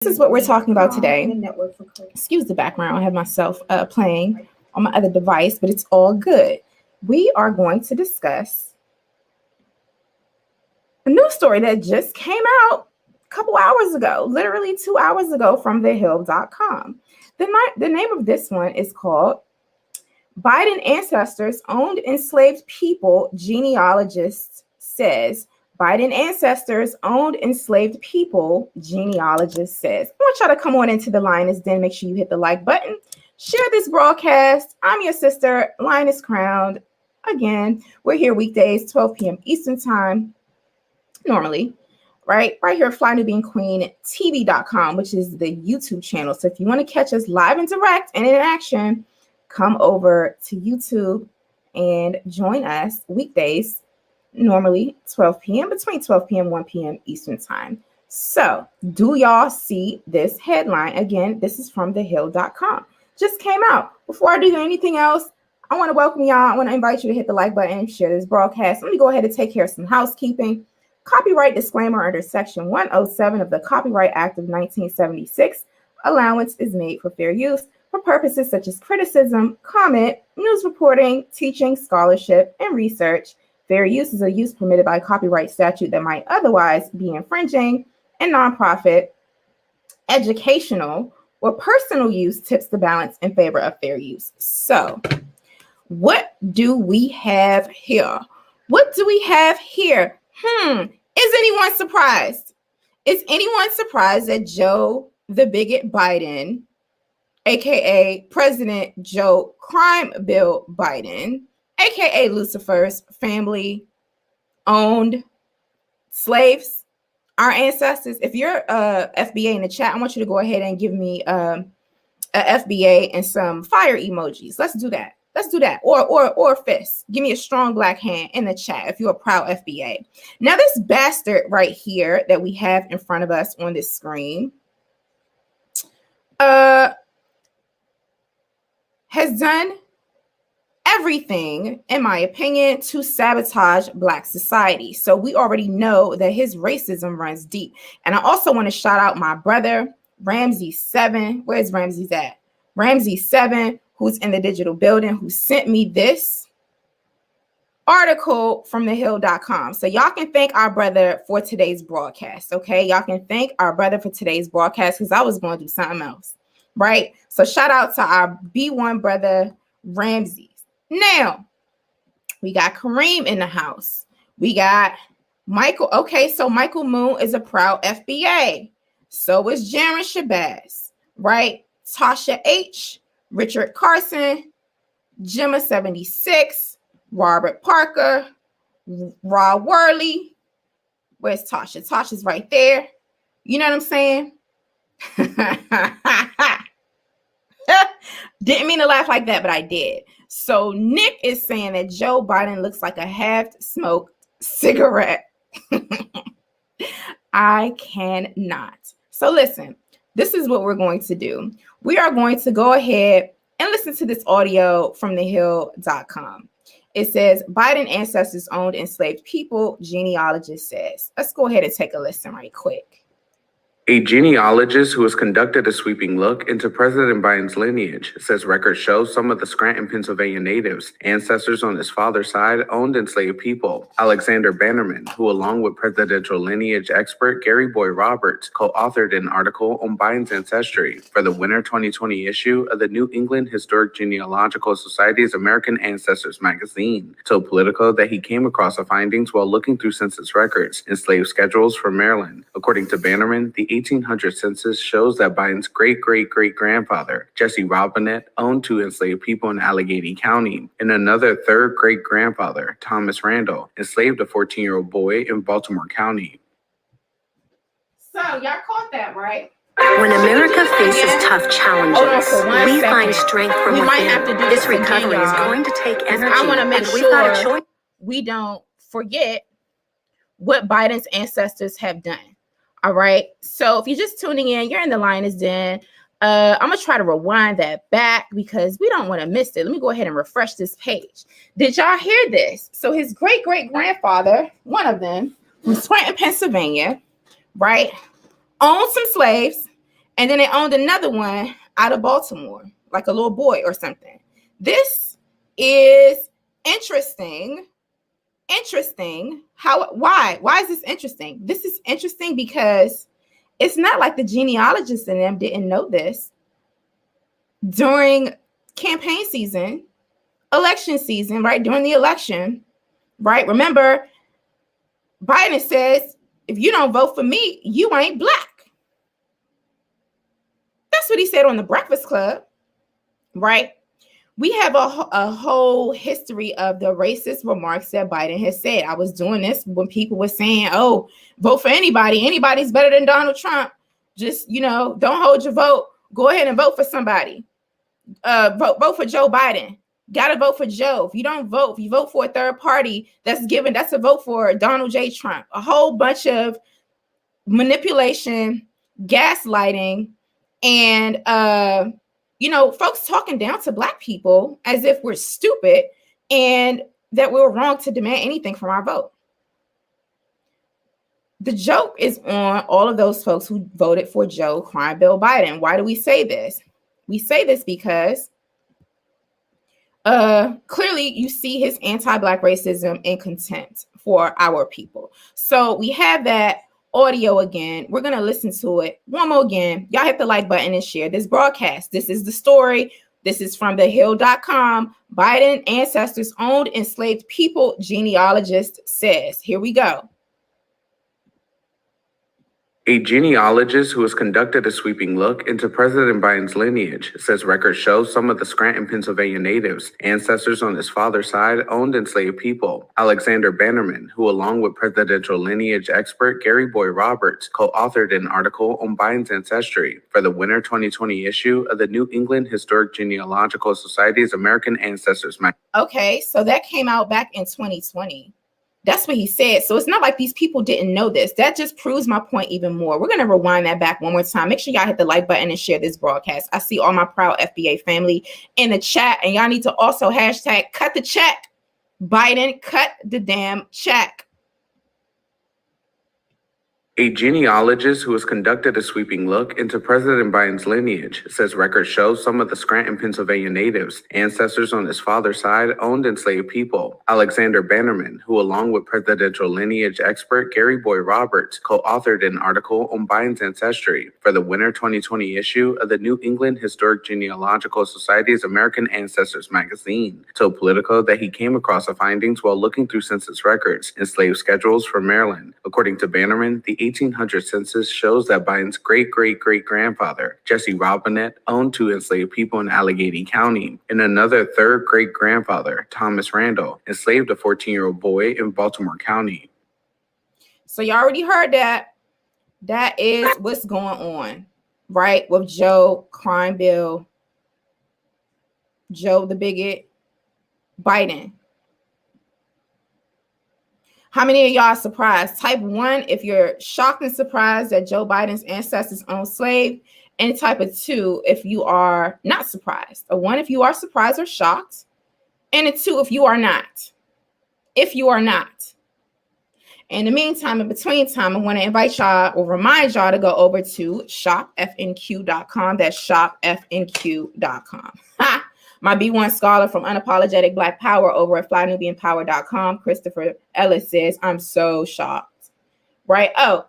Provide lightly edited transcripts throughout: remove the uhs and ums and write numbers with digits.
This is what we're talking about today. Excuse the background. I have myself playing on my other device, but it's all good. We are going to discuss a news story that just came out a couple hours ago, literally 2 hours ago from thehill.com. The name of this one is called Biden Ancestors Owned Enslaved People, Genealogist Says. Biden ancestors owned enslaved people, genealogist says. I want y'all to come on into the Lioness Den. Make sure you hit the like button. Share this broadcast. I'm your sister, Lioness Crowned. Again, we're here weekdays, 12 p.m. Eastern Time, normally, right here at FlyNewBeanQueenTV.com, which is the YouTube channel. So if you want to catch us live and direct and in action, come over to YouTube and join us weekdays, normally 12 p.m. between 12 p.m. 1 p.m. Eastern Time. So do y'all see this headline? Again, this is from thehill.com. Just came out. Before I do anything else, I want to welcome y'all. I want to invite you to hit the like button, share this broadcast. Let me go ahead and take care of some housekeeping. Copyright disclaimer under Section 107 of the Copyright Act of 1976. Allowance is made for fair use for purposes such as criticism, comment, news reporting, teaching, scholarship, and research. Fair use is a use permitted by copyright statute that might otherwise be infringing, and nonprofit, educational, or personal use tips the balance in favor of fair use. So, what do we have here? What do we have here? Is anyone surprised? Is anyone surprised that Joe the Bigot Biden, aka President Joe Crime Bill Biden, aka Lucifer's family owned slaves, our ancestors? If you're FBA in the chat, I want you to go ahead and give me a FBA and some fire emojis. Let's do that. Or fist. Give me a strong black hand in the chat if you're a proud FBA. Now, this bastard right here that we have in front of us on this screen has done everything, in my opinion, to sabotage Black society. So we already know that his racism runs deep. And I also want to shout out my brother, Ramsey7. Where's Ramsey's at? Ramsey7, who's in the digital building, who sent me this article from thehill.com. So y'all can thank our brother for today's broadcast, okay? Y'all can thank our brother for today's broadcast because I was going to do something else, right? So shout out to our B1 brother, Ramsey. Now, we got Kareem in the house. We got Michael. Okay, so Michael Moon is a proud FBA. So is Jaren Shabazz, right? Tasha H., Richard Carson, Gemma 76, Robert Parker, Rod Worley. Where's Tasha? Tasha's right there. You know what I'm saying? Didn't mean to laugh like that, but I did. So Nick is saying that Joe Biden looks like a half-smoked cigarette. I cannot. So listen, this is what we're going to do. We are going to go ahead and listen to this audio from thehill.com. It says, Biden ancestors owned enslaved people, genealogist says. Let's go ahead and take a listen right quick. A genealogist who has conducted a sweeping look into President Biden's lineage says records show some of the Scranton, Pennsylvania natives, ancestors on his father's side, owned enslaved people. Alexander Bannerman, who along with presidential lineage expert Gary Boy Roberts, co-authored an article on Biden's ancestry for the winter 2020 issue of the New England Historic Genealogical Society's American Ancestors magazine, told Politico that he came across the findings while looking through census records and slave schedules from Maryland. According to Bannerman, the 1800 census shows that Biden's great-great-great-grandfather, Jesse Robinette, owned 2 enslaved people in Allegheny County, and another third great-grandfather, Thomas Randall, enslaved a 14-year-old boy in Baltimore County. So y'all caught that, right? When America faces tough challenges, we find strength from within. Might have to do this recovery is going to take energy, I want to make and we've got a choice. We don't forget what Biden's ancestors have done. All right. So if you're just tuning in, you're in the Lioness Den. I'm going to try to rewind that back because we don't want to miss it. Let me go ahead and refresh this page. Did y'all hear this? So his great-great-grandfather, one of them, from Scranton, Pennsylvania, right, owned some slaves. And then they owned another one out of Baltimore, like a little boy or something. This is interesting. Why is this interesting? This is interesting because it's not like the genealogists in them didn't know this. During campaign season, election season, right? During the election, right? Remember, Biden says, if you don't vote for me, you ain't black. That's what he said on the Breakfast Club, right? We have a whole history of the racist remarks that Biden has said. I was doing this when people were saying, oh, vote for anybody. Anybody's better than Donald Trump. Just, don't hold your vote. Go ahead and vote for somebody. Vote for Joe Biden. Got to vote for Joe. If you don't vote, if you vote for a third party, that's a vote for Donald J. Trump. A whole bunch of manipulation, gaslighting, and folks talking down to Black people as if we're stupid and that we're wrong to demand anything from our vote. The joke is on all of those folks who voted for Joe Crime Bill Biden. Why do we say this? We say this because clearly you see his anti-Black racism and contempt for our people. So we have that audio again. We're going to listen to it one more again. Y'all hit the like button and share this broadcast. This is the story. This is from thehill.com. Biden ancestors owned enslaved people, genealogist says. Here we go. A genealogist who has conducted a sweeping look into President Biden's lineage says records show some of the Scranton, Pennsylvania natives, ancestors on his father's side, owned enslaved people. Alexander Bannerman, who along with presidential lineage expert Gary Boy Roberts, co-authored an article on Biden's ancestry for the winter 2020 issue of the New England Historic Genealogical Society's American Ancestors magazine. Okay, so that came out back in 2020. That's what he said. So it's not like these people didn't know this. That just proves my point even more. We're going to rewind that back one more time. Make sure y'all hit the like button and share this broadcast. I see all my proud FBA family in the chat. And y'all need to also hashtag cut the check. Biden, cut the damn check. A genealogist who has conducted a sweeping look into President Biden's lineage says records show some of the Scranton, Pennsylvania natives, ancestors on his father's side, owned enslaved people. Alexander Bannerman, who along with presidential lineage expert Gary Boy Roberts, co-authored an article on Biden's ancestry for the winter 2020 issue of the New England Historic Genealogical Society's American Ancestors magazine, so Politico that he came across the findings while looking through census records and slave schedules for Maryland. According to Bannerman, the 1800 census shows that Biden's great-great-great-grandfather, Jesse Robinette, owned 2 enslaved people in Allegheny County, and another third great-grandfather, Thomas Randall, enslaved a 14-year-old boy in Baltimore County. So you already heard that. That is what's going on, right? With Joe Crime Bill, Joe the bigot, Biden. How many of y'all are surprised? Type 1 if you're shocked and surprised that Joe Biden's ancestors owned slaves, and type a 2 if you are not surprised. A 1 if you are surprised or shocked, and a 2 if you are not. If you are not. In the meantime, in between time, I want to invite y'all or remind y'all to go over to shopfnq.com. That's shopfnq.com. Ha! My B1 scholar from Unapologetic Black Power over at flynubianpower.com, Christopher Ellis says, I'm so shocked. Right? Oh,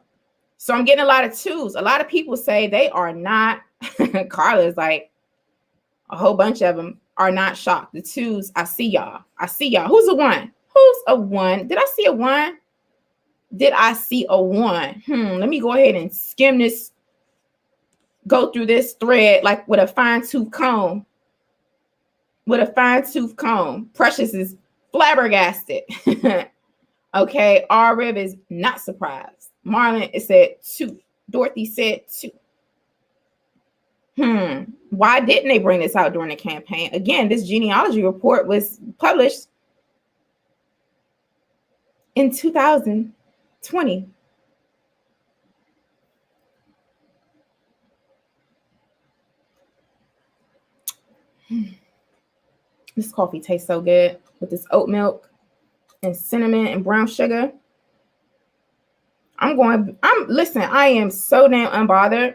so I'm getting a lot of 2s. A lot of people say they are not. Carla's like, a whole bunch of them are not shocked. The 2s, I see y'all. I see y'all. Who's a 1? Who's a 1? Did I see a 1? Did I see a 1? Let me go ahead and skim this, go through this thread like with a fine-tooth comb. With a fine-tooth comb. Precious is flabbergasted. Okay, R-Rib is not surprised. Marlon, it said 2. Dorothy said 2. Why didn't they bring this out during the campaign? Again, this genealogy report was published in 2020. This coffee tastes so good with this oat milk and cinnamon and brown sugar. Listen, I am so damn unbothered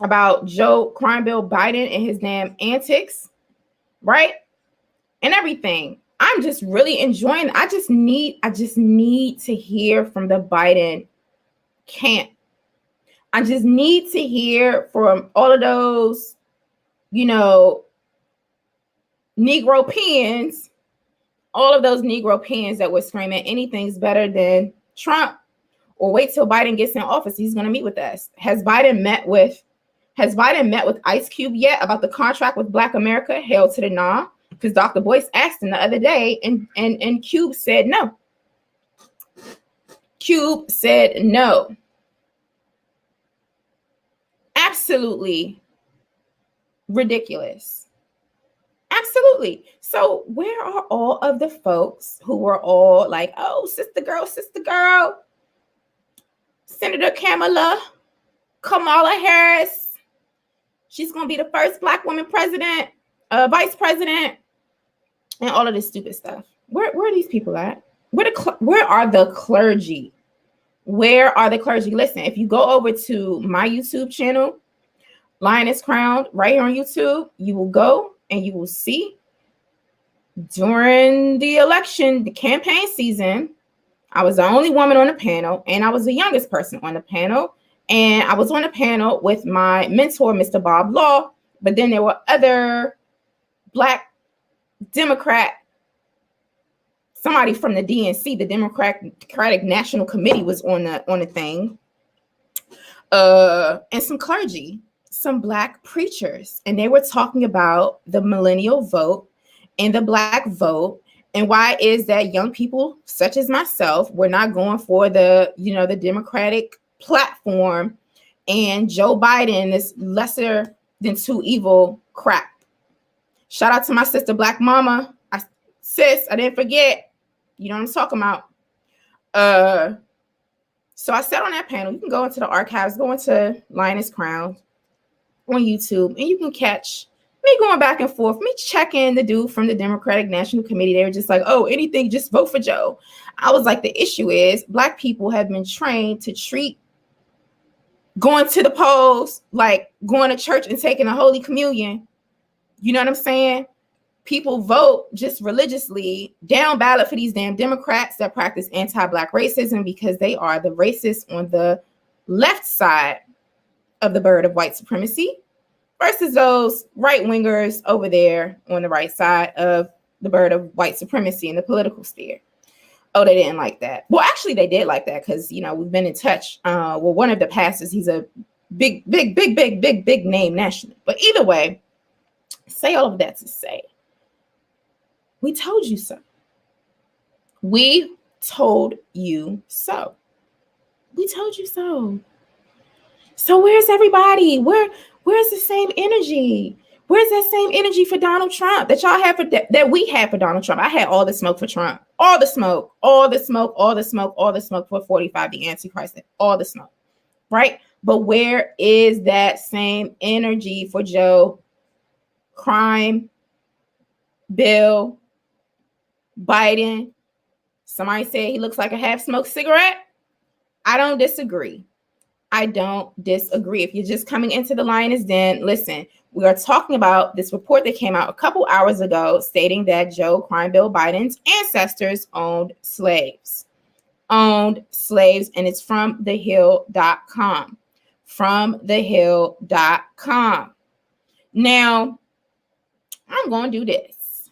about Joe Crime Bill Biden and his damn antics, right? And everything. I'm just really enjoying. I just need to hear from the Biden camp. I just need to hear from all of those, Negro peons, all of those Negro peons that were screaming anything's better than Trump, or wait till Biden gets in office. He's going to meet with us. Has Biden met with Ice Cube yet about the contract with Black America? Hell to the nah. Because Dr. Boyce asked him the other day, and Cube said no. Cube said no. Absolutely ridiculous. Absolutely. So where are all of the folks who were all like, oh, sister girl, Senator Kamala Harris, she's going to be the first Black woman president, vice president, and all of this stupid stuff. Where are these people at? Where are the clergy? Where are the clergy? Listen, if you go over to my YouTube channel, Lioness Crowned, right here on YouTube, you will go and you will see during the election, the campaign season, I was the only woman on the panel, and I was the youngest person on the panel. And I was on the panel with my mentor, Mr. Bob Law, but then there were other Black Democrat, somebody from the DNC, the Democratic National Committee, was on the thing, and some clergy, some Black preachers, and they were talking about the millennial vote and the Black vote, and why is that young people such as myself, we're not going for the Democratic platform, and Joe Biden is lesser than two evil crap. Shout out to my sister Black Mama. Sis, I didn't forget. You know what I'm talking about. So I sat on that panel. You can go into the archives, go into Lioness Crowned on YouTube, and you can catch me going back and forth, me checking the dude from the Democratic National Committee. They were just like, oh, anything, just vote for Joe. I was like, the issue is Black people have been trained to treat going to the polls like going to church and taking a Holy Communion. You know what I'm saying? People vote just religiously down ballot for these damn Democrats that practice anti-Black racism because they are the racists on the left side of the bird of white supremacy versus those right-wingers over there on the right side of the bird of white supremacy in the political sphere. Oh, they didn't like that. Well, actually, they did like that because, we've been in touch. Well, one of the pastors, he's a big name nationally. But either way, say all of that to say, we told you so. We told you so. We told you so. So where's everybody? Where's the same energy? Where's that same energy for Donald Trump that y'all have that we had for Donald Trump? I had all the smoke for Trump. All the smoke for 45, the Antichrist, all the smoke, right? But where is that same energy for Joe Crime Bill Biden? Somebody said he looks like a half-smoked cigarette. I don't disagree. If you're just coming into the Lioness Den, listen, we are talking about this report that came out a couple hours ago stating that Joe Crime Bill Biden's ancestors owned slaves, and it's from thehill.com. From thehill.com. Now, I'm going to do this.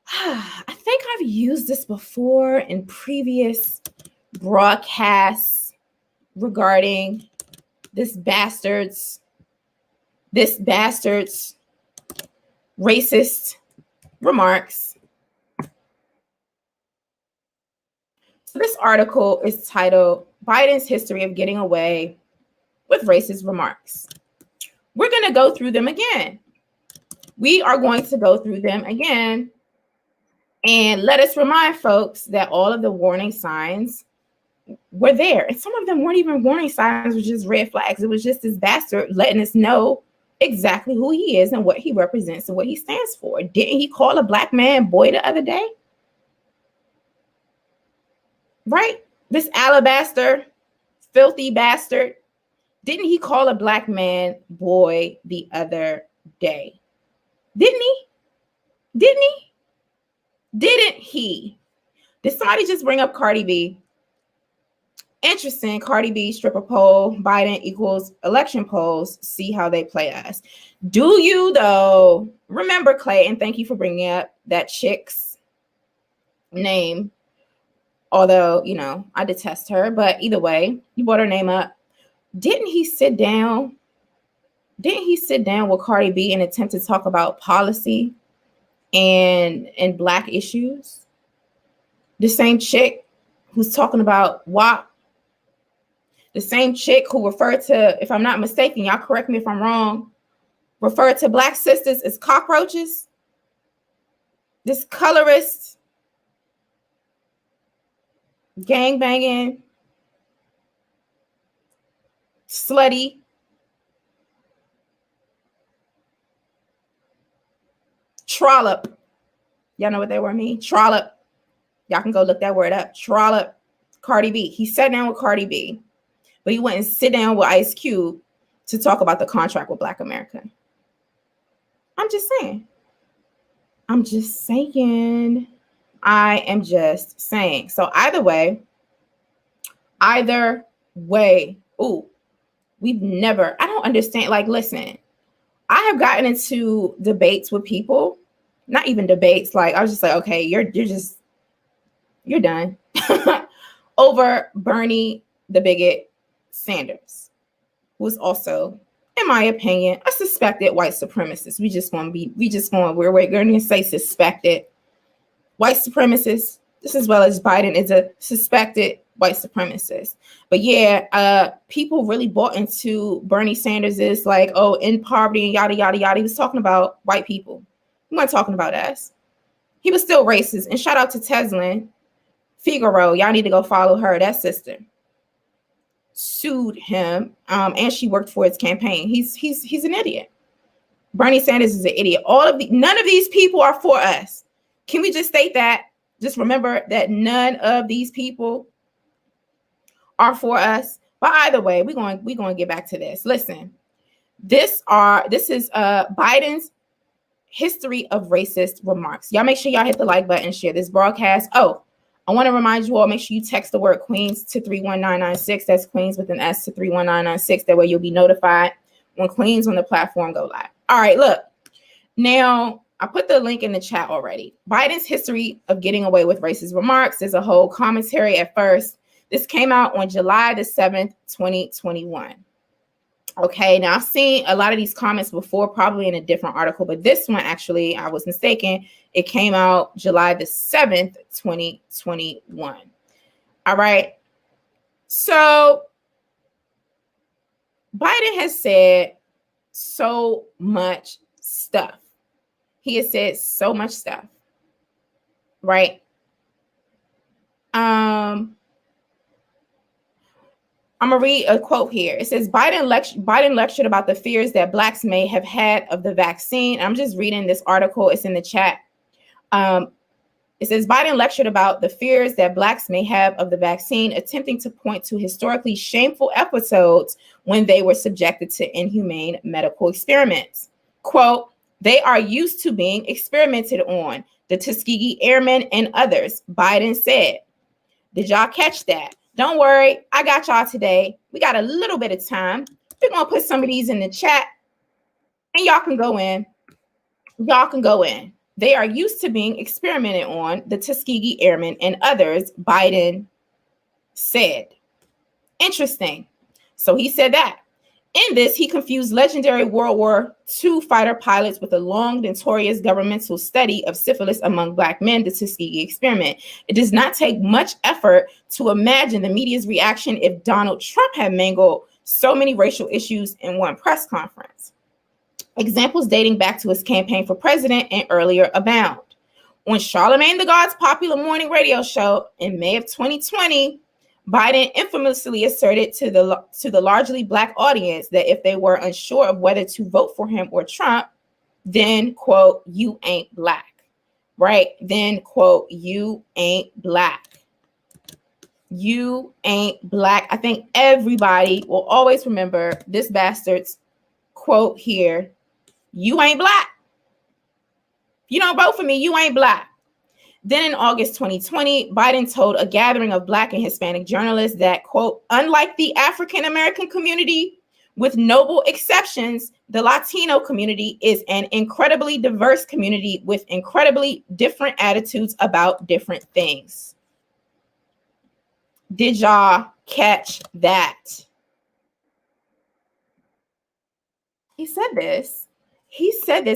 I think I've used this before in previous broadcasts regarding this bastard's racist remarks. So this article is titled Biden's History of Getting Away with Racist Remarks. We're going to go through them again. We are going to go through them again. And let us remind folks that all of the warning signs were there. And some of them weren't even warning signs, it was just red flags. It was just this bastard letting us know exactly who he is and what he represents and what he stands for. Didn't he call a Black man boy the other day? Right? This alabaster, filthy bastard Didn't he call a black man boy the other day? Didn't he? Didn't he? Didn't he? Did somebody just bring up Cardi B? Interesting. Cardi B stripper poll, Biden equals election polls. See how they play us. Do you though? Remember Clay, and thank you for bringing up that chick's name. Although, you know, I detest her, but either way, you brought her name up. Didn't he sit down? Didn't he sit down with Cardi B and attempt to talk about policy and black issues? The same chick who's talking about WAP, the same chick who referred to, if I'm not mistaken, y'all correct me if I'm wrong, referred to black sisters as cockroaches. This colorist, gang banging, slutty, trollop. Y'all know what that word means? Trollop. Y'all can go look that word up. Trollop. Cardi B. He sat down with Cardi B, but he went and sit down with Ice Cube to talk about the contract with Black America. I'm just saying. I'm just saying. I am just saying. So either way, ooh, we've never, I don't understand. Like, listen, I have gotten into debates with people, not even debates. Like, I was just like, okay, you're done over Bernie, the bigot Sanders, who's also, in my opinion, a suspected white supremacist. We're going to say suspected white supremacist, just as well as Biden is a suspected white supremacist. But yeah, people really bought into Bernie Sanders is like, oh, in poverty and yada, yada, yada. He was talking about white people. He wasn't talking about us. He was still racist. And shout out to Teslin Figaro. Y'all need to go follow her. That sister sued him, and she worked for his campaign. He's an idiot. Bernie Sanders is an idiot. None of these people are for us. Can we just state that? Just remember that none of these people are for us. But either way, we're going to get back to this. Listen, this is Biden's history of racist remarks. Y'all make sure y'all hit the like button, share this broadcast. Oh, I want to remind you all, make sure you text the word Queens to 31996. That's Queens with an S to 31996. That way you'll be notified when Queens on the platform go live. All right, look. Now, I put the link in the chat already. Biden's history of getting away with racist remarks. There's a whole commentary at first. This came out on July the 7th, 2021. Okay, now I've seen a lot of these comments before, probably in a different article, but this one actually, I was mistaken. It came out July the 7th, 2021. All right. So Biden has said so much stuff. He has said so much stuff, right? I'm gonna read a quote here. It says Biden lectured about the fears that blacks may have had of the vaccine. I'm just reading this article. It's in the chat. It says Biden lectured about the fears that blacks may have of the vaccine, attempting to point to historically shameful episodes when they were subjected to inhumane medical experiments. Quote, they are used to being experimented on, the Tuskegee Airmen and others, Biden said. Did y'all catch that? Don't worry, I got y'all today. We got a little bit of time. We're going to put some of these in the chat, and y'all can go in. Y'all can go in. They are used to being experimented on, the Tuskegee Airmen and others, Biden said. Interesting. So he said that. In this, he confused legendary World War II fighter pilots with a long, notorious governmental study of syphilis among black men, the Tuskegee experiment. It does not take much effort to imagine the media's reaction if Donald Trump had mangled so many racial issues in one press conference. Examples dating back to his campaign for president and earlier abound. On Charlemagne the God's popular morning radio show in May of 2020, Biden infamously asserted to the largely black audience that if they were unsure of whether to vote for him or Trump, then, quote, you ain't black, right? Then, quote, you ain't black. You ain't black. I think everybody will always remember this bastard's quote here. You ain't black. If you don't vote for me, you ain't black. Then in August 2020, Biden told a gathering of Black and Hispanic journalists that, quote, unlike the African American community, with notable exceptions, the Latino community is an incredibly diverse community with incredibly different attitudes about different things. Did y'all catch that? He said this.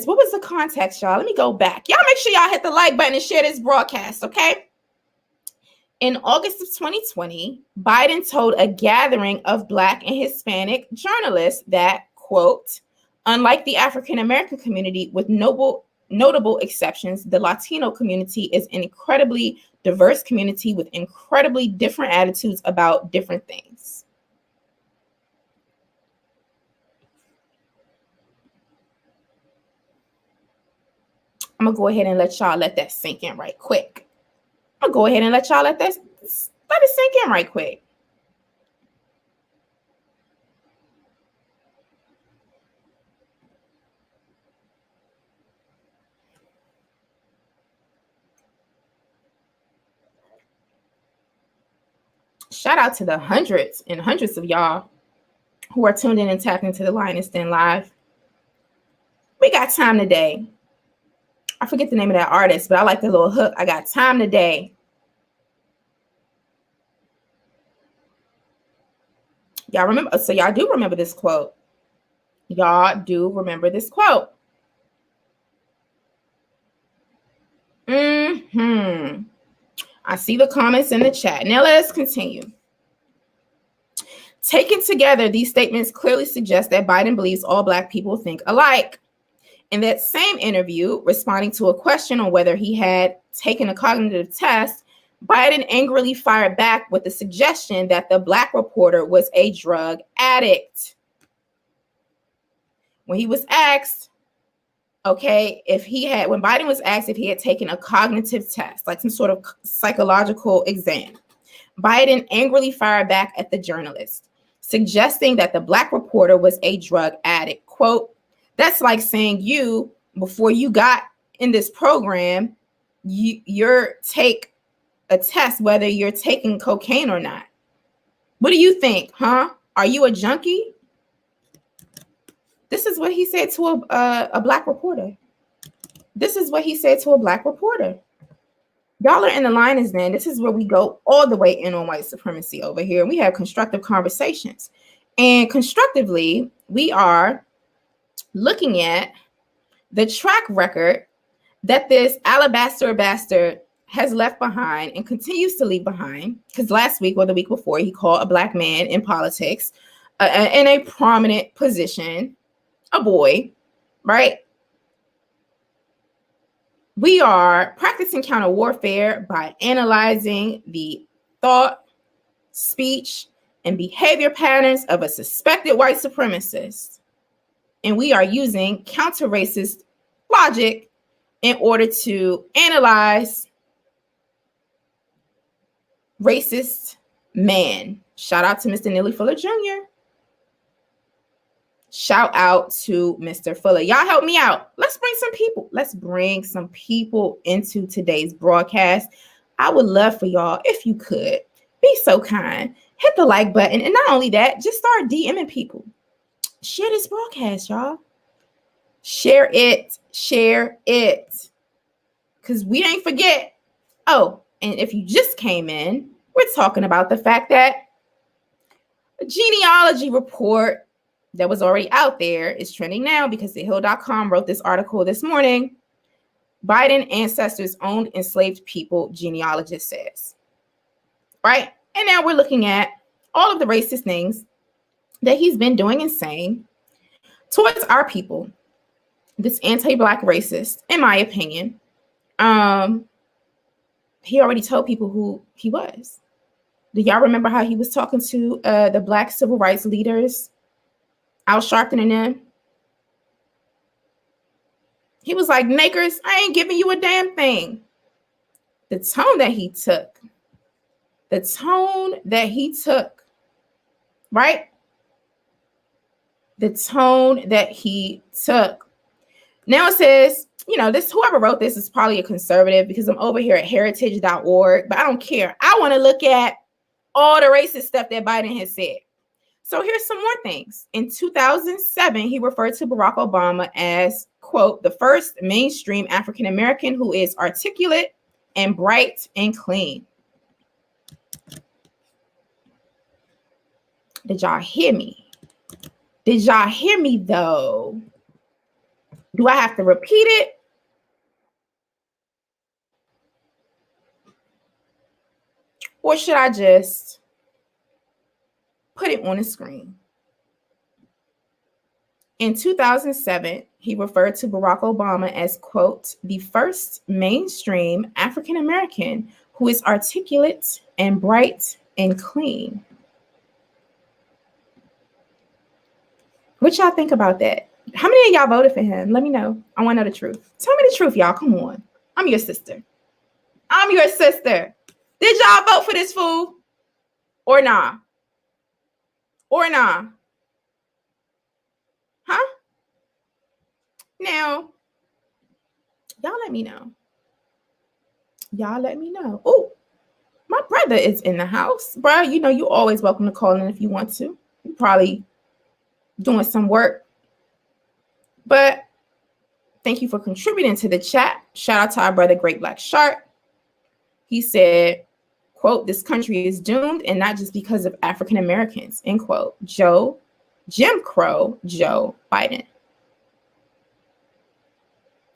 What was the context, y'all? Let me go back. Y'all make sure y'all hit the like button and share this broadcast, okay? In August of 2020, Biden told a gathering of Black and Hispanic journalists that, quote, unlike the African American community, with notable exceptions, the Latino community is an incredibly diverse community with incredibly different attitudes about different things. I'm going to go ahead and let that sink in right quick. I'm going to go ahead and let it sink in right quick. Shout out to the hundreds and hundreds of y'all who are tuned in and tapped into the Lioness Den Live. We got time today. I forget the name of that artist, but I like the little hook. I got time today. Y'all remember? So y'all do remember this quote. Y'all do remember this quote. I see the comments in the chat. Now let us continue. Taken together, these statements clearly suggest that Biden believes all Black people think alike. In that same interview, responding to a question on whether he had taken a cognitive test, Biden angrily fired back with the suggestion that the Black reporter was a drug addict. When he was asked, when Biden was asked if he had taken a cognitive test, like some sort of psychological exam, Biden angrily fired back at the journalist, suggesting that the Black reporter was a drug addict. Quote, that's like saying before you got in this program, you're take a test whether you're taking cocaine or not. What do you think, huh? Are you a junkie? This is what he said to a Black reporter. Y'all are in the Lioness Den. This is where we go all the way in on white supremacy over here. We have constructive conversations. And constructively, we are looking at the track record that this alabaster bastard has left behind and continues to leave behind. Because last week or the week before, he called a Black man in politics in a prominent position a boy, right? We are practicing counter warfare by analyzing the thought, speech, and behavior patterns of a suspected white supremacist. And we are using counter-racist logic in order to analyze racist man. Shout out to Mr. Neely Fuller Jr. Shout out to Mr. Fuller. Y'all help me out. Let's bring some people into today's broadcast. I would love for y'all, if you could, be so kind, hit the like button. And not only that, just start DMing people. Share this broadcast, y'all. Share it. Because we ain't forget. Oh, and if you just came in, we're talking about the fact that a genealogy report that was already out there is trending now because thehill.com wrote this article this morning. Biden ancestors owned enslaved people, genealogist says. Right? And now we're looking at all of the racist things that he's been doing and saying towards our people. This anti-Black racist, in my opinion, he already told people who he was. Do y'all remember how he was talking to the Black civil rights leaders, Al Sharpton and them? He was like, "Nakers, I ain't giving you a damn thing." The tone that he took The tone that he took, right? The tone that he took. Now it says, this whoever wrote this is probably a conservative because I'm over here at heritage.org, but I don't care. I want to look at all the racist stuff that Biden has said. So here's some more things. In 2007, he referred to Barack Obama as, quote, the first mainstream African-American who is articulate and bright and clean. Did y'all hear me? Did y'all hear me though? Do I have to repeat it? Or should I just put it on the screen? In 2007, he referred to Barack Obama as, quote, the first mainstream African-American who is articulate and bright and clean. What y'all think about that? How many of y'all voted for him? Let me know. I want to know the truth. Tell me the truth, y'all. Come on. I'm your sister. I'm your sister. Did y'all vote for this fool? Or nah? Or nah? Huh? Now, y'all let me know. Y'all let me know. Oh, my brother is in the house. Bro, you always welcome to call in if you want to. You probably doing some work. But thank you for contributing to the chat. Shout out to our brother, Great Black Shark. He said, quote, this country is doomed and not just because of African Americans, end quote. Jim Crow Joe Biden.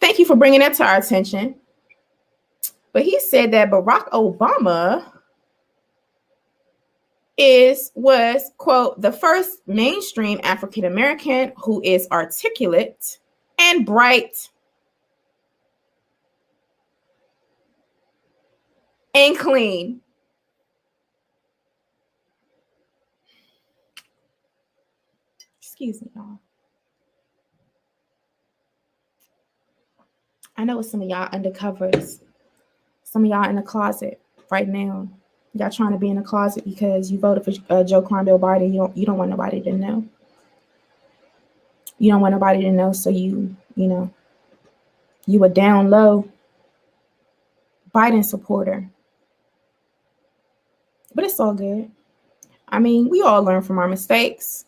Thank you for bringing that to our attention. But he said that Barack Obama was, quote, the first mainstream African American who is articulate and bright and clean. Excuse me, y'all. I know it's some of y'all undercovers. Some of y'all in the closet right now. Y'all trying to be in the closet because you voted for Joe Bill Biden. You don't want nobody to know. You don't want nobody to know, so you were down low Biden supporter. But it's all good. I mean, we all learn from our mistakes.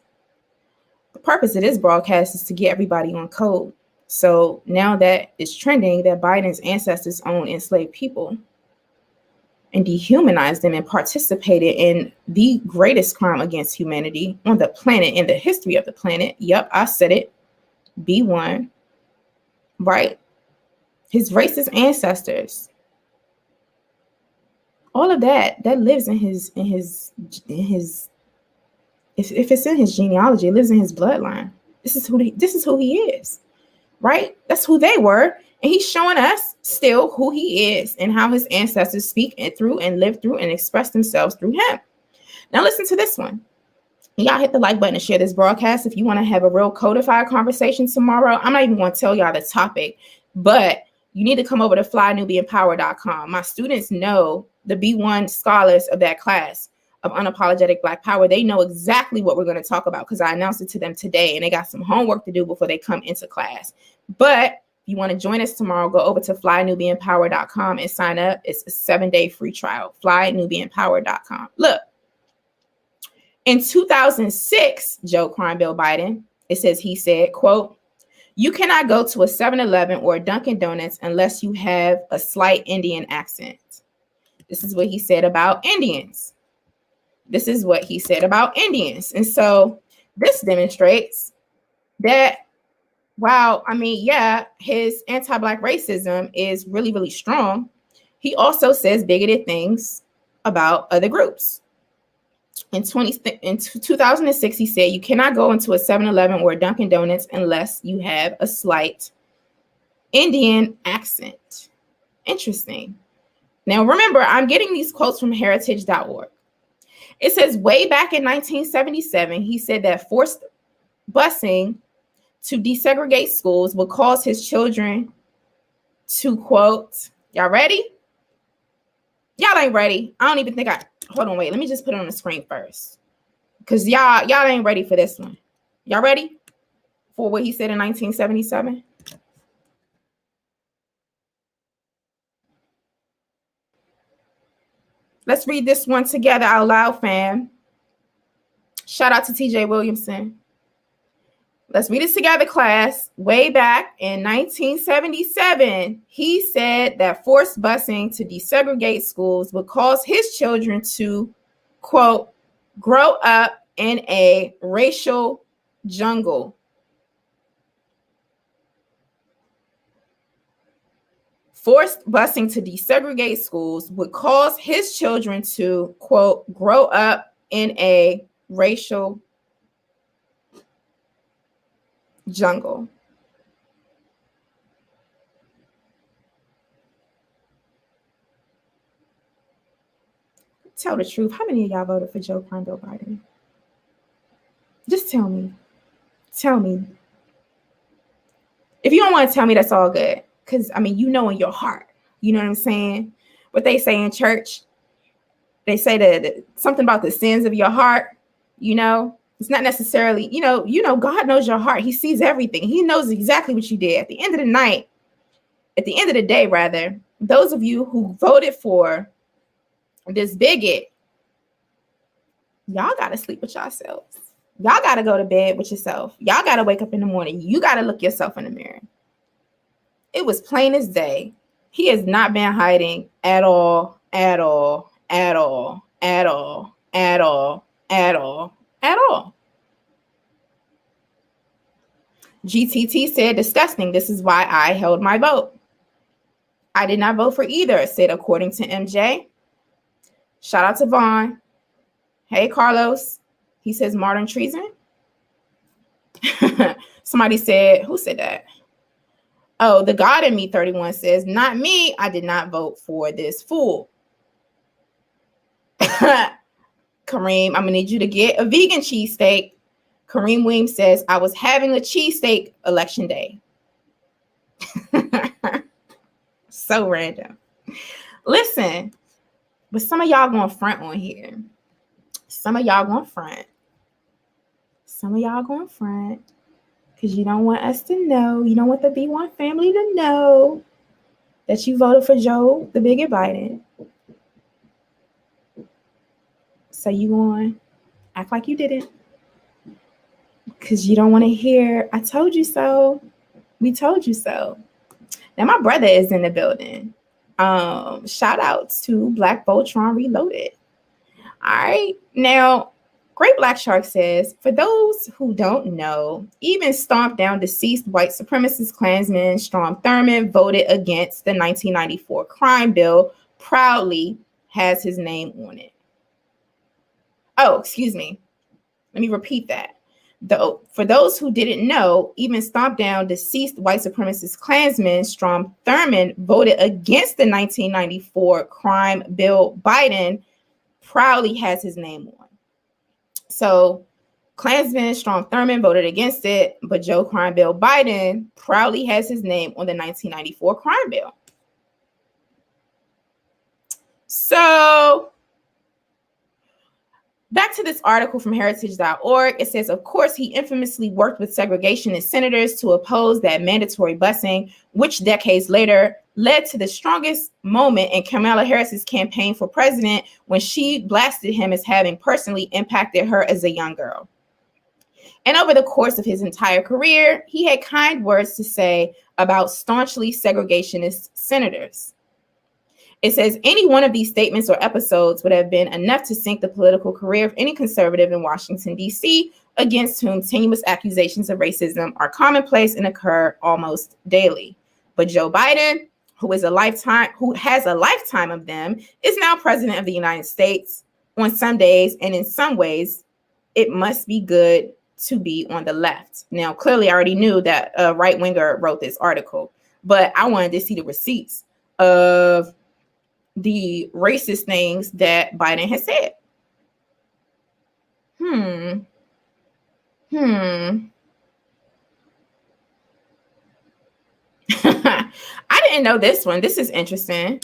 The purpose of this broadcast is to get everybody on code. So now that it's trending that Biden's ancestors owned enslaved people and dehumanized them and participated in the greatest crime against humanity on the planet, in the history of the planet. Yep, I said it. B1, right? His racist ancestors. All of that lives in his if it's in his genealogy, it lives in his bloodline. This is who he is, right? That's who they were. And he's showing us still who he is and how his ancestors speak and through and live through and express themselves through him. Now listen to this one. Y'all hit the like button and share this broadcast if you want to have a real codified conversation tomorrow. I'm not even going to tell y'all the topic, but you need to come over to flynubianpower.com. My students know the B1 scholars of that class of unapologetic Black power. They know exactly what we're going to talk about because I announced it to them today and they got some homework to do before they come into class. But if you want to join us tomorrow, go over to flynubianpower.com and sign up. It's a 7-day free trial. Flynubianpower.com. Look, in 2006, Joe Bill Biden, he said, quote, you cannot go to a 7-Eleven or a Dunkin' Donuts unless you have a slight Indian accent. This is what he said about Indians. This is what he said about Indians. And so this demonstrates that while, his anti-Black racism is really, really strong, he also says bigoted things about other groups. In 2006, he said, you cannot go into a 7-Eleven or a Dunkin' Donuts unless you have a slight Indian accent. Interesting. Now, remember, I'm getting these quotes from heritage.org. It says way back in 1977, he said that forced busing to desegregate schools would cause his children to, quote, y'all ready? Y'all ain't ready. I don't even think hold on, wait. Let me just put it on the screen first. Because y'all ain't ready for this one. Y'all ready for what he said in 1977? Let's read this one together out loud, fam. Shout out to TJ Williamson. Let's read it together, class. Way back in 1977, he said that forced busing to desegregate schools would cause his children to, quote, grow up in a racial jungle. Forced busing to desegregate schools would cause his children to, quote, grow up in a racial jungle. Tell the truth. How many of y'all voted for Joe Bill Biden? Just tell me. Tell me. If you don't want to tell me, that's all good. Because, I mean, you know in your heart. You know what I'm saying? What they say in church, they say that something about the sins of your heart, you know? It's not necessarily, you know, God knows your heart. He sees everything. He knows exactly what you did. At the end of the night, at the end of the day, rather, those of you who voted for this bigot, y'all got to sleep with yourselves. Y'all got to go to bed with yourself. Y'all got to wake up in the morning. You got to look yourself in the mirror. It was plain as day. He has not been hiding at all, at all, at all, at all, at all, at all, at all. GTT said, disgusting. This is why I held my vote. I did not vote for either, said according to MJ. Shout out to Vaughn. Hey, Carlos. He says modern treason. Somebody said, who said that? Oh, the God in me 31 says, not me. I did not vote for this fool. Kareem, I'm going to need you to get a vegan cheesesteak. Kareem Williams says, I was having a cheesesteak election day. So random. Listen, but some of y'all going front on here. Some of y'all going front. Some of y'all going front. Because you don't want us to know. You don't want the B1 family to know that you voted for Joe, the bigot Biden. So you going to act like you didn't. Because you don't want to hear, I told you so. We told you so. Now, my brother is in the building. Shout out to Black Voltron Reloaded. All right. Now, Great Black Shark says, for those who don't know, even stomped down deceased white supremacist Klansman Strom Thurmond voted against the 1994 crime bill, proudly has his name on it. Oh, excuse me. Let me repeat that. Though, for those who didn't know, even stomped down deceased white supremacist Klansman Strom Thurmond voted against the 1994 crime bill. Biden proudly has his name on. So Klansman Strom Thurmond voted against it, but Joe Crime Bill Biden proudly has his name on the 1994 crime bill. So back to this article from heritage.org. It says, of course, he infamously worked with segregationist senators to oppose that mandatory busing, which decades later led to the strongest moment in Kamala Harris's campaign for president when she blasted him as having personally impacted her as a young girl. And over the course of his entire career, he had kind words to say about staunchly segregationist senators. It says any one of these statements or episodes would have been enough to sink the political career of any conservative in Washington, D.C., against whom tenuous accusations of racism are commonplace and occur almost daily. But Joe Biden, who has a lifetime of them, is now president of the United States. On some days and in some ways, it must be good to be on the left. Now, clearly, I already knew that a right-winger wrote this article, but I wanted to see the receipts of the racist things that Biden has said. I didn't know this one. This is interesting.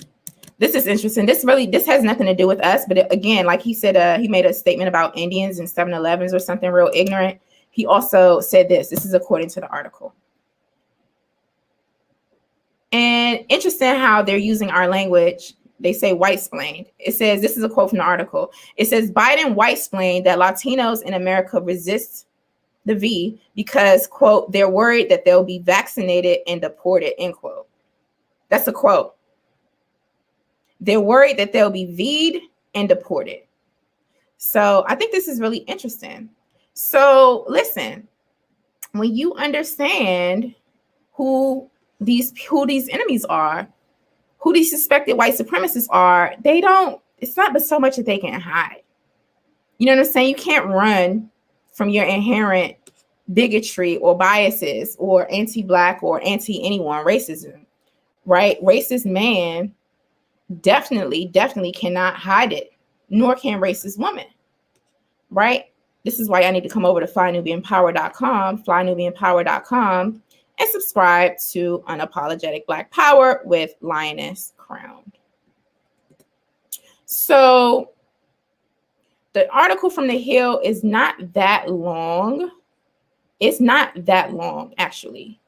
This is interesting. This has nothing to do with us. But again, like he said, he made a statement about Indians and 7-Elevens or something real ignorant. He also said this. This is according to the article. And interesting how they're using our language. They say white-splained. It says, this is a quote from the article. It says, Biden white-splained that Latinos in America resist the V because, quote, they're worried that they'll be vaccinated and deported, end quote. That's a quote. They're worried that they'll be V'd and deported. So I think this is really interesting. So listen, when you understand who these enemies are, who these suspected white supremacists are, it's not but so much that they can hide. You know what I'm saying? You can't run from your inherent bigotry or biases or anti-Black or anti-anyone racism, right? Racist man definitely cannot hide it, nor can racist woman, right? This is why I need to come over to flynubianpower.com, and subscribe to Unapologetic Black Power with Lioness Crowned. So the article from The Hill is not that long. It's not that long, actually.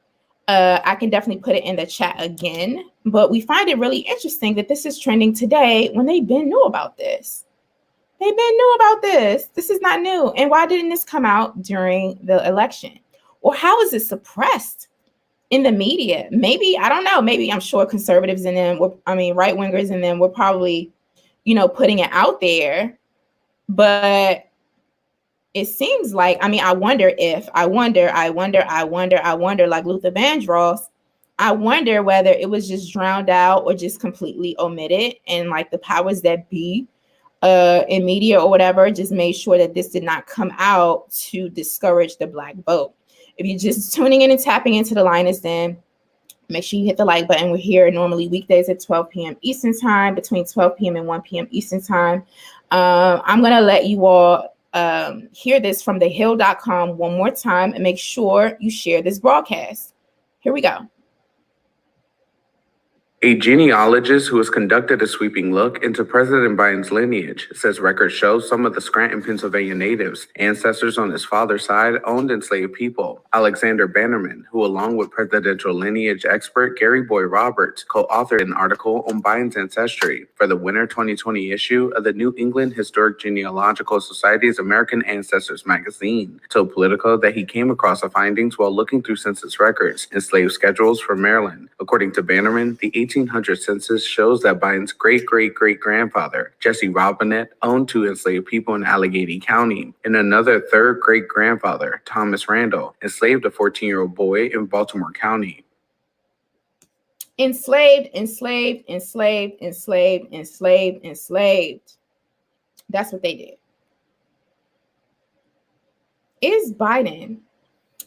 I can definitely put it in the chat again, but we find it really interesting that this is trending today when they've been new about this. They've been new about this. This is not new. And why didn't this come out during the election? Or how is it suppressed in the media? Maybe, I don't know. Maybe I'm sure conservatives in them, right wingers in them were probably, putting it out there. But it seems like, I wonder, like Luther Vandross, I wonder whether it was just drowned out or just completely omitted, and like the powers that be in media or whatever just made sure that this did not come out to discourage the Black vote. If you're just tuning in and tapping into the Lioness Den, make sure you hit the like button. We're here normally weekdays at 12 p.m. Eastern time, between 12 p.m. and 1 p.m. Eastern time. I'm going to let you all hear this from thehill.com one more time and make sure you share this broadcast. Here we go. A genealogist who has conducted a sweeping look into President Biden's lineage says records show some of the Scranton, Pennsylvania natives, ancestors on his father's side, owned enslaved people. Alexander Bannerman, who along with presidential lineage expert Gary Boy Roberts, co-authored an article on Biden's ancestry for the winter 2020 issue of the New England Historic Genealogical Society's American Ancestors magazine, told Politico that he came across the findings while looking through census records and slave schedules for Maryland. According to Bannerman, the 1800 census shows that Biden's great-great-great-grandfather, Jesse Robinette, owned 2 enslaved people in Allegheny County, and another third great-grandfather, Thomas Randall, enslaved a 14-year-old boy in Baltimore County. Enslaved. That's what they did.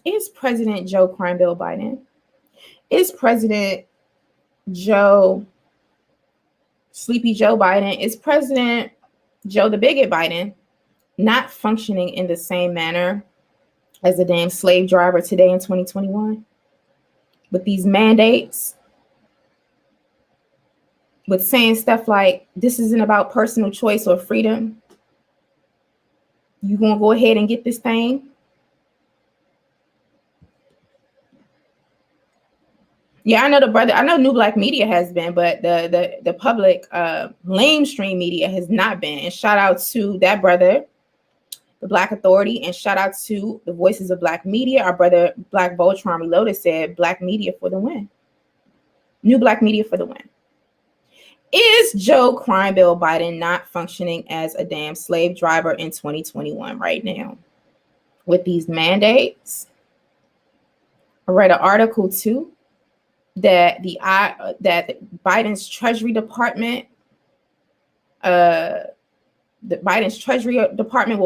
Is President Joe Crime Bill Biden? Is President Sleepy Joe Biden, is President Joe the Bigot Biden not functioning in the same manner as a damn slave driver today in 2021? With these mandates, with saying stuff like, this isn't about personal choice or freedom. You gonna go ahead and get this thing? Yeah, I know New Black Media has been, but the public mainstream media has not been. And shout out to that brother, the Black Authority, and shout out to the Voices of Black Media. Our brother Black Voltron Reloaded said Black media for the win. New Black media for the win. Is Joe Crime Bill Biden not functioning as a damn slave driver in 2021 right now? With these mandates? I read an article too that Biden's Treasury Department, will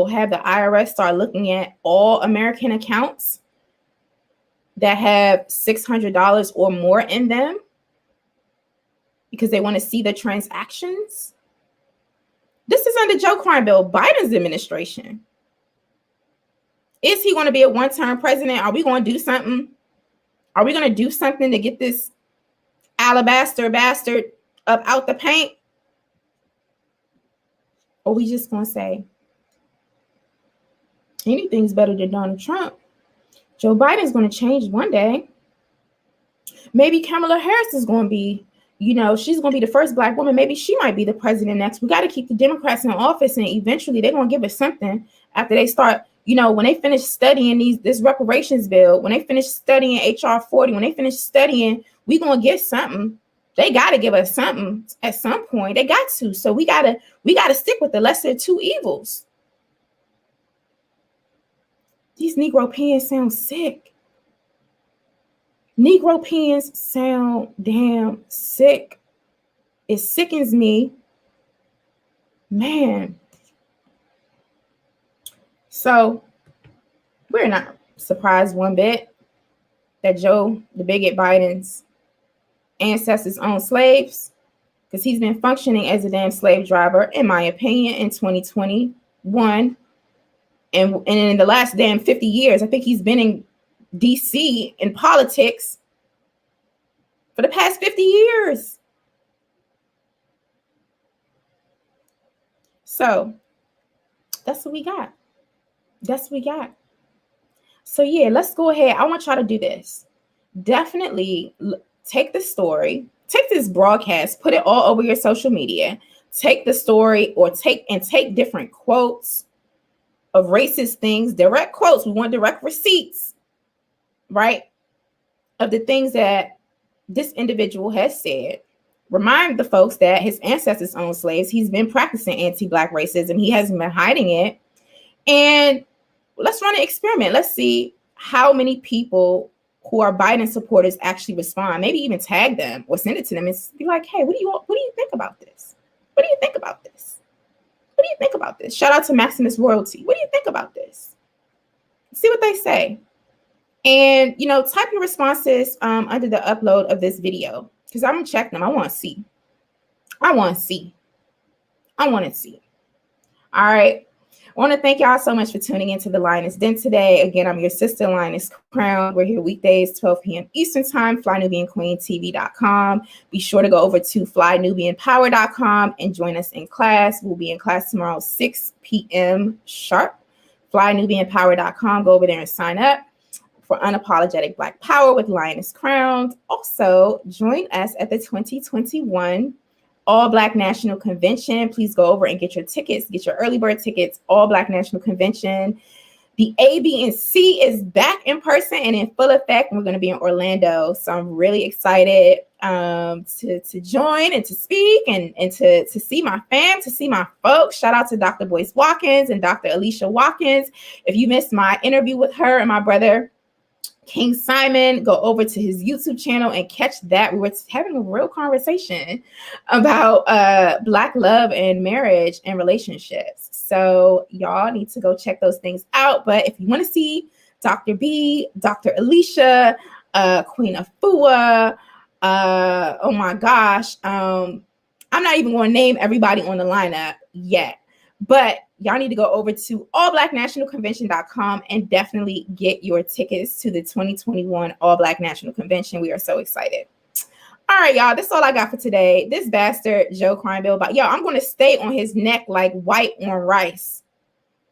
have the IRS start looking at all American accounts that have $600 or more in them because they want to see the transactions. This is under Joe Crime Bill Biden's administration. Is he going to be a one-term president? Are we going to do something? To get this alabaster bastard up out the paint? Or we just gonna say anything's better than Donald Trump? Joe Biden's gonna change one day. Maybe Kamala Harris is gonna be, she's gonna be the first Black woman. Maybe she might be the president next. We got to keep the Democrats in office, and eventually they're gonna give us something after they start. When they finish studying this reparations bill, when they finish studying HR 40, when they finish studying, we gonna get something. They got to give us something at some point. They got to. So we gotta stick with the lesser of two evils. These Negro pens sound sick. Negro pens sound damn sick. It sickens me. Man. So we're not surprised one bit that Joe, the bigot Biden's ancestors owned slaves, because he's been functioning as a damn slave driver, in my opinion, in 2021. And in the last damn 50 years, I think he's been in DC in politics for the past 50 years. So that's what we got. That's what we got. So yeah, let's go ahead. I want y'all to do this. Definitely take the story, take this broadcast, put it all over your social media. Take the story or take different quotes of racist things, direct quotes. We want direct receipts, right? Of the things that this individual has said. Remind the folks that his ancestors owned slaves. He's been practicing anti-Black racism. He hasn't been hiding it. And let's run an experiment. Let's see how many people who are Biden supporters actually respond. Maybe even tag them or send it to them and be like, hey, what do you think about this? What do you think about this? What do you think about this? Shout out to Maximus Royalty. What do you think about this? See what they say. And, type your responses under the upload of this video, because I'm going to check them. I want to see. All right. I want to thank y'all so much for tuning into the Lioness Den today. Again, I'm your sister, Lioness Crown. We're here weekdays, 12 p.m. Eastern Time, flynubianqueentv.com. Be sure to go over to flynubianpower.com and join us in class. We'll be in class tomorrow, 6 p.m. sharp. Flynubianpower.com. Go over there and sign up for Unapologetic Black Power with Lioness Crown. Also, join us at the 2021 All Black National Convention. Please go over and get your tickets, get your early bird tickets. All Black National Convention. The A, B, and C is back in person and in full effect. We're going to be in Orlando. So I'm really excited to join and to speak and to see my fam, to see my folks. Shout out to Dr. Boyce Watkins and Dr. Alicia Watkins. If you missed my interview with her and my brother, King Simon, go over to his YouTube channel and catch that. We were having a real conversation about Black love and marriage and relationships. So y'all need to go check those things out. But if you want to see Dr. B, Dr. Alicia, Queen Afua, oh my gosh, I'm not even going to name everybody on the lineup yet. But y'all need to go over to allblacknationalconvention.com and definitely get your tickets to the 2021 All Black National Convention. We are so excited. All right, y'all, that's all I got for today. This bastard, Joe Crime Bill, but I'm going to stay on his neck like white on rice.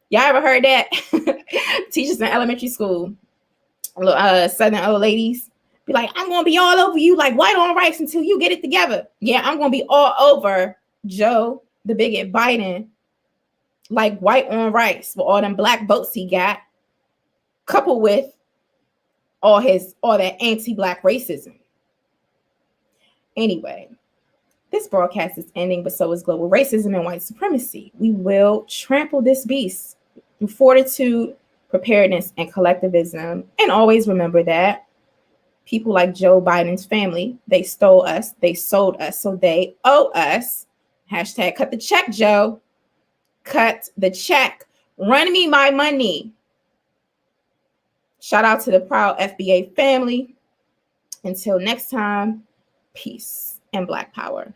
Y'all ever heard that? Teachers in elementary school, Southern old ladies, be like, I'm going to be all over you like white on rice until you get it together. Yeah, I'm going to be all over Joe, the bigot Biden, like white on rice with all them black votes he got, coupled with all that anti-Black racism. Anyway, this broadcast is ending, but so is global racism and white supremacy. We will trample this beast through fortitude, preparedness, and collectivism. And always remember that people like Joe Biden's family, they stole us, they sold us, so they owe us. Hashtag cut the check, Joe. Cut the check. Run me my money. Shout out to the proud FBA family. Until next time, peace and Black power.